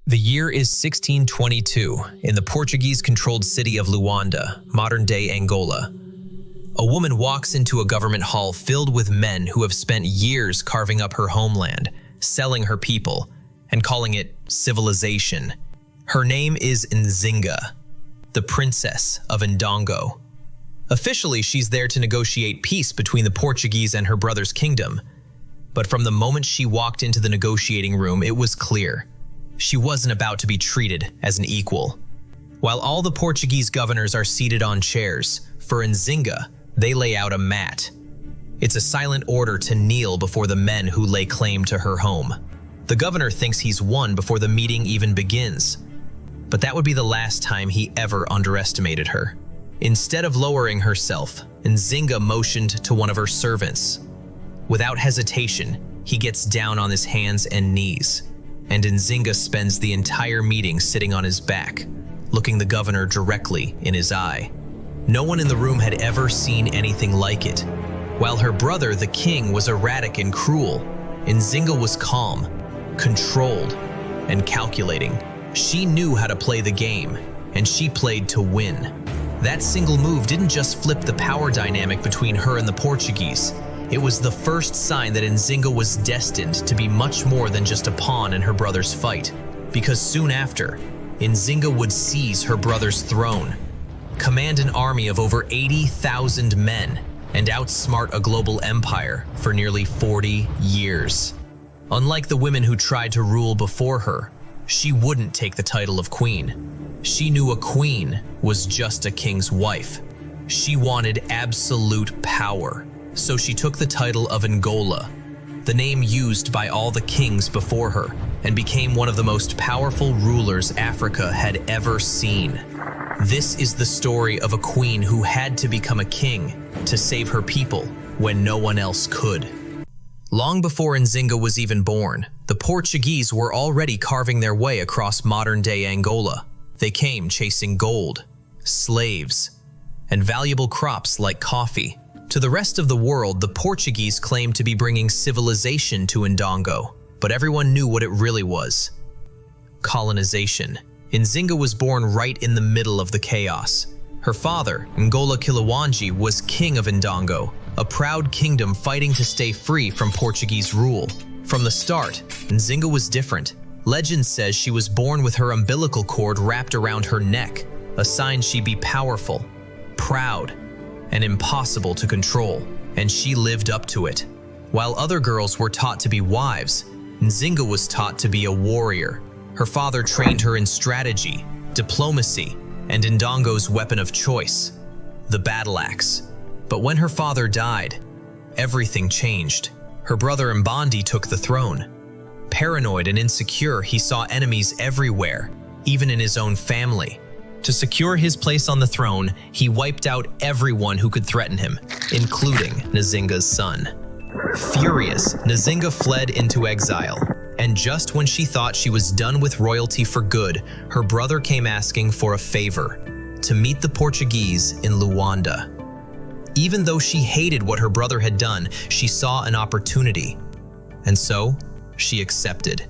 The year is 1622 in the Portuguese-controlled city of Luanda, modern-day Angola. A woman walks into a government hall filled with men who have spent years carving up her homeland, selling her people, and calling it civilization. Her name is Nzinga, the Princess of Ndongo. Officially, she's there to negotiate peace between the Portuguese and her brother's kingdom. But from the moment she walked into the negotiating room, it was clear. She wasn't about to be treated as an equal. While all the Portuguese governors are seated on chairs, for Nzinga, they lay out a mat. It's a silent order to kneel before the men who lay claim to her home. The governor thinks he's won before the meeting even begins. But that would be the last time he ever underestimated her. Instead of lowering herself, Nzinga motioned to one of her servants. Without hesitation, he gets down on his hands and knees. And Nzinga spends the entire meeting sitting on his back, looking the governor directly in his eye. No one in the room had ever seen anything like it. While her brother, the king, was erratic and cruel, Nzinga was calm, controlled, and calculating. She knew how to play the game, and she played to win. That single move didn't just flip the power dynamic between her and the Portuguese. It was the first sign that Nzinga was destined to be much more than just a pawn in her brother's fight. Because soon after, Nzinga would seize her brother's throne, command an army of over 80,000 men, and outsmart a global empire for nearly 40 years. Unlike the women who tried to rule before her, she wouldn't take the title of queen. She knew a queen was just a king's wife. She wanted absolute power. So she took the title of Angola, the name used by all the kings before her, and became one of the most powerful rulers Africa had ever seen. This is the story of a queen who had to become a king to save her people when no one else could. Long before Nzinga was even born, the Portuguese were already carving their way across modern-day Angola. They came chasing gold, slaves, and valuable crops like coffee. To the rest of the world, the Portuguese claimed to be bringing civilization to Ndongo, but everyone knew what it really was: colonization. Nzinga was born right in the middle of the chaos. Her father, Ngola Kilawanji, was king of Ndongo, a proud kingdom fighting to stay free from Portuguese rule. From the start, Nzinga was different. Legend says she was born with her umbilical cord wrapped around her neck, a sign she'd be powerful, proud, and impossible to control, and she lived up to it. While other girls were taught to be wives, Nzinga was taught to be a warrior. Her father trained her in strategy, diplomacy, and Ndongo's weapon of choice, the battle axe. But when her father died, everything changed. Her brother Mbandi took the throne. Paranoid and insecure, he saw enemies everywhere, even in his own family. To secure his place on the throne, he wiped out everyone who could threaten him, including Nzinga's son. Furious, Nzinga fled into exile, and just when she thought she was done with royalty for good, her brother came asking for a favor: to meet the Portuguese in Luanda. Even though she hated what her brother had done, she saw an opportunity, and so she accepted.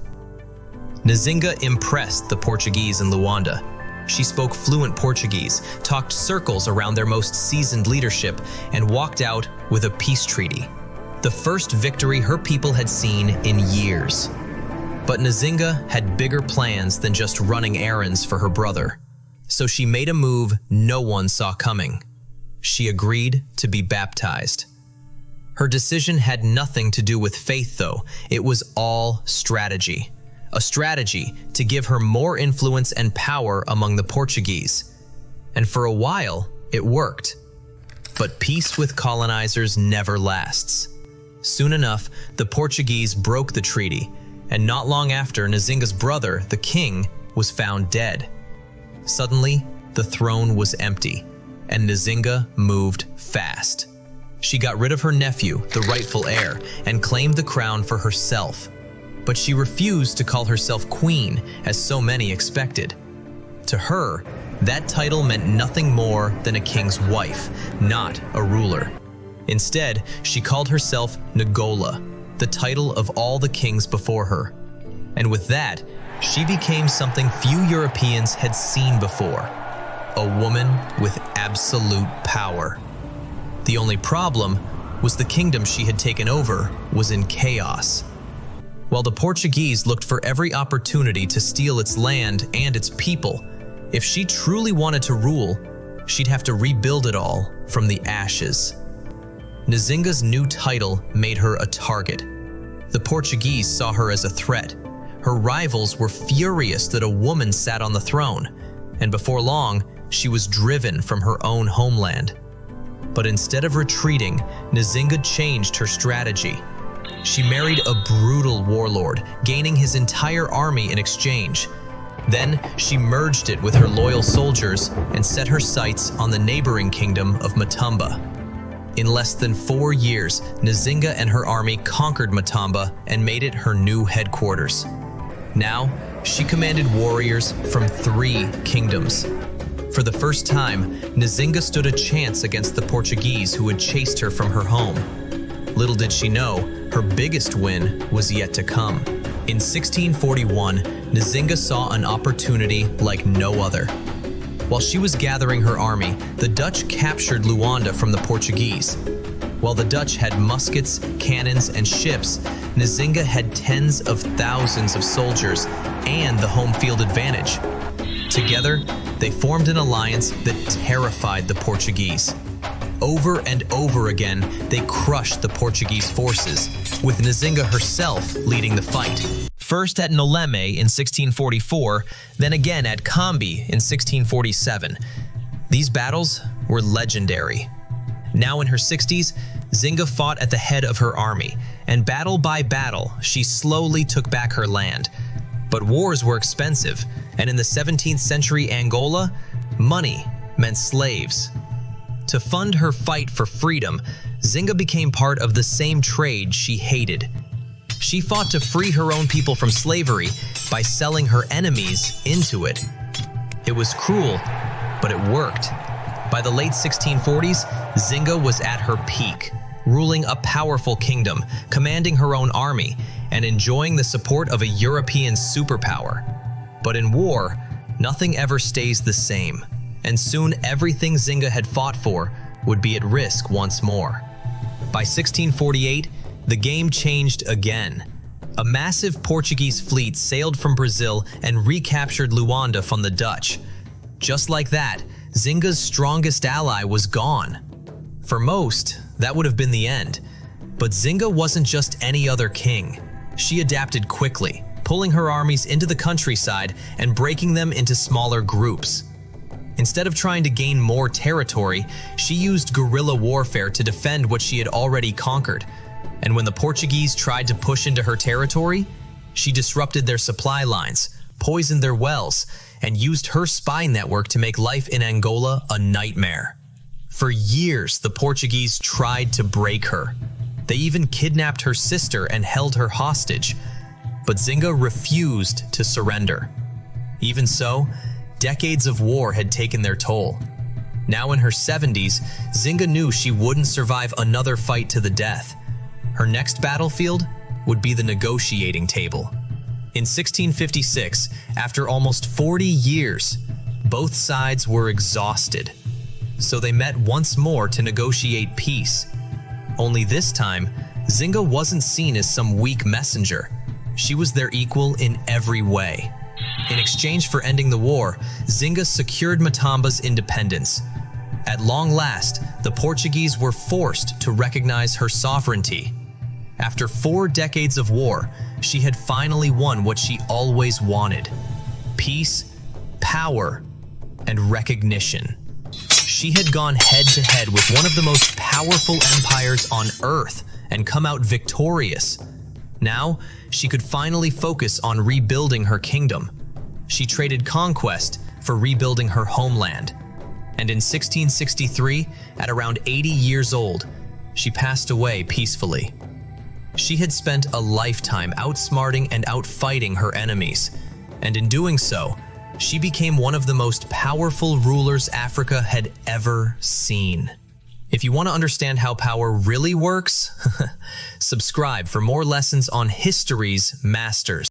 Nzinga impressed the Portuguese in Luanda. She spoke fluent Portuguese, talked circles around their most seasoned leadership, and walked out with a peace treaty, the first victory her people had seen in years. But Nzinga had bigger plans than just running errands for her brother, so she made a move no one saw coming. She agreed to be baptized. Her decision had nothing to do with faith, though. It was all strategy. A strategy to give her more influence and power among the Portuguese. And for a while, it worked. But peace with colonizers never lasts. Soon enough, the Portuguese broke the treaty, and not long after, Nzinga's brother, the king, was found dead. Suddenly, the throne was empty, and Nzinga moved fast. She got rid of her nephew, the rightful heir, and claimed the crown for herself. But she refused to call herself queen, as so many expected. To her, that title meant nothing more than a king's wife, not a ruler. Instead, she called herself Ngola, the title of all the kings before her. And with that, she became something few Europeans had seen before: a woman with absolute power. The only problem was the kingdom she had taken over was in chaos. While the Portuguese looked for every opportunity to steal its land and its people, if she truly wanted to rule, she'd have to rebuild it all from the ashes. Nzinga's new title made her a target. The Portuguese saw her as a threat. Her rivals were furious that a woman sat on the throne, and before long, she was driven from her own homeland. But instead of retreating, Nzinga changed her strategy. She married a brutal warlord, gaining his entire army in exchange. Then she merged it with her loyal soldiers and set her sights on the neighboring kingdom of Matamba. In less than 4 years, Nzinga and her army conquered Matamba and made it her new headquarters. Now, she commanded warriors from 3 kingdoms. For the first time, Nzinga stood a chance against the Portuguese who had chased her from her home. Little did she know, her biggest win was yet to come. In 1641, Nzinga saw an opportunity like no other. While she was gathering her army, the Dutch captured Luanda from the Portuguese. While the Dutch had muskets, cannons, and ships, Nzinga had tens of thousands of soldiers and the home field advantage. Together, they formed an alliance that terrified the Portuguese. Over and over again, they crushed the Portuguese forces, with Nzinga herself leading the fight. First at Noleme in 1644, then again at Kambi in 1647. These battles were legendary. Now in her 60s, Nzinga fought at the head of her army, and battle by battle, she slowly took back her land. But wars were expensive, and in the 17th century Angola, money meant slaves. To fund her fight for freedom, Nzinga became part of the same trade she hated. She fought to free her own people from slavery by selling her enemies into it. It was cruel, but it worked. By the late 1640s, Nzinga was at her peak, ruling a powerful kingdom, commanding her own army, and enjoying the support of a European superpower. But in war, nothing ever stays the same, and soon everything Nzinga had fought for would be at risk once more. By 1648, the game changed again. A massive Portuguese fleet sailed from Brazil and recaptured Luanda from the Dutch. Just like that, Nzinga's strongest ally was gone. For most, that would have been the end. But Nzinga wasn't just any other king. She adapted quickly, pulling her armies into the countryside and breaking them into smaller groups. Instead of trying to gain more territory, she used guerrilla warfare to defend what she had already conquered. And when the Portuguese tried to push into her territory, she disrupted their supply lines, poisoned their wells, and used her spy network to make life in Angola a nightmare. For years, the Portuguese tried to break her. They even kidnapped her sister and held her hostage. But Nzinga refused to surrender. Even so, decades of war had taken their toll. Now in her 70s, Nzinga knew she wouldn't survive another fight to the death. Her next battlefield would be the negotiating table. In 1656, after almost 40 years, both sides were exhausted. So they met once more to negotiate peace. Only this time, Nzinga wasn't seen as some weak messenger. She was their equal in every way. In exchange for ending the war, Nzinga secured Matamba's independence. At long last, the Portuguese were forced to recognize her sovereignty. After 4 decades of war, she had finally won what she always wanted: peace, power, and recognition. She had gone head-to-head with one of the most powerful empires on Earth and come out victorious. Now, she could finally focus on rebuilding her kingdom. She traded conquest for rebuilding her homeland. And in 1663, at around 80 years old, she passed away peacefully. She had spent a lifetime outsmarting and outfighting her enemies, and in doing so, she became one of the most powerful rulers Africa had ever seen. If you want to understand how power really works, subscribe for more lessons on history's masters.